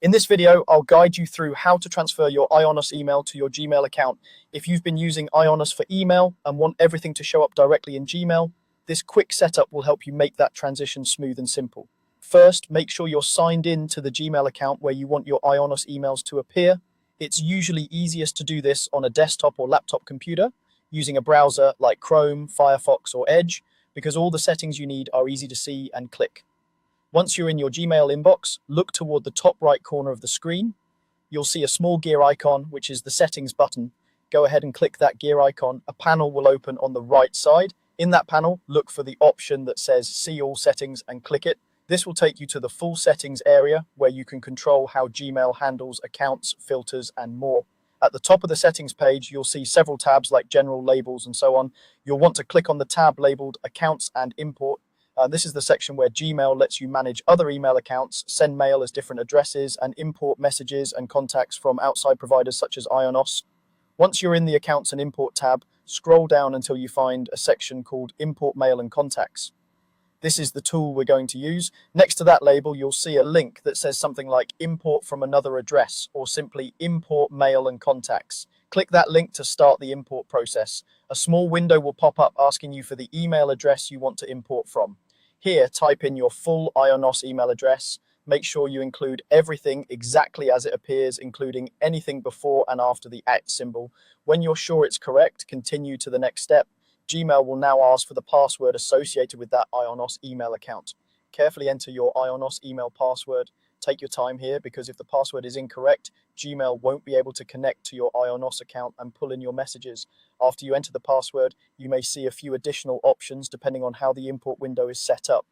In this video, I'll guide you through how to transfer your Ionos email to your Gmail account. If you've been using Ionos for email and want everything to show up directly in Gmail, this quick setup will help you make that transition smooth and simple. First, make sure you're signed in to the Gmail account where you want your Ionos emails to appear. It's usually easiest to do this on a desktop or laptop computer using a browser like Chrome, Firefox, or Edge, because all the settings you need are easy to see and click. Once you're in your Gmail inbox, look toward the top right corner of the screen. You'll see a small gear icon, which is the settings button. Go ahead and click that gear icon. A panel will open on the right side. In that panel, look for the option that says See All Settings and click it. This will take you to the full settings area where you can control how Gmail handles accounts, filters, and more. At the top of the settings page, you'll see several tabs like General, Labels, and so on. You'll want to click on the tab labeled Accounts and Import. This is the section where Gmail lets you manage other email accounts, send mail as different addresses, and import messages and contacts from outside providers such as Ionos. Once you're in the Accounts and Import tab, scroll down until you find a section called Import Mail and Contacts. This is the tool we're going to use. Next to that label, you'll see a link that says something like Import from another address, or simply Import Mail and Contacts. Click that link to start the import process. A small window will pop up asking you for the email address you want to import from. Here, type in your full Ionos email address. Make sure you include everything exactly as it appears, including anything before and after the @ symbol. When you're sure it's correct, continue to the next step. Gmail will now ask for the password associated with that Ionos email account. Carefully enter your Ionos email password. Take your time here, because if the password is incorrect, Gmail won't be able to connect to your Ionos account and pull in your messages. After you enter the password, you may see a few additional options depending on how the import window is set up.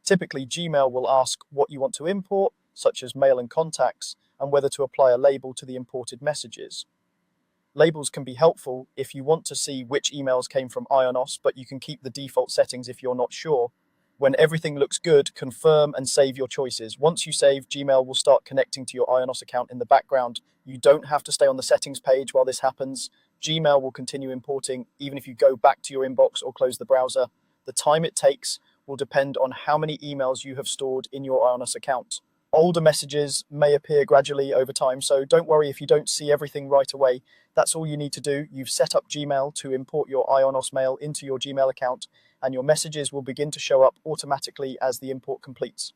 Typically, Gmail will ask what you want to import, such as mail and contacts, and whether to apply a label to the imported messages. Labels can be helpful if you want to see which emails came from Ionos, but you can keep the default settings if you're not sure. When everything looks good, confirm and save your choices. Once you save, Gmail will start connecting to your Ionos account in the background. You don't have to stay on the settings page while this happens. Gmail will continue importing even if you go back to your inbox or close the browser. The time it takes will depend on how many emails you have stored in your Ionos account. Older messages may appear gradually over time, so don't worry if you don't see everything right away. That's all you need to do. You've set up Gmail to import your Ionos mail into your Gmail account, and your messages will begin to show up automatically as the import completes.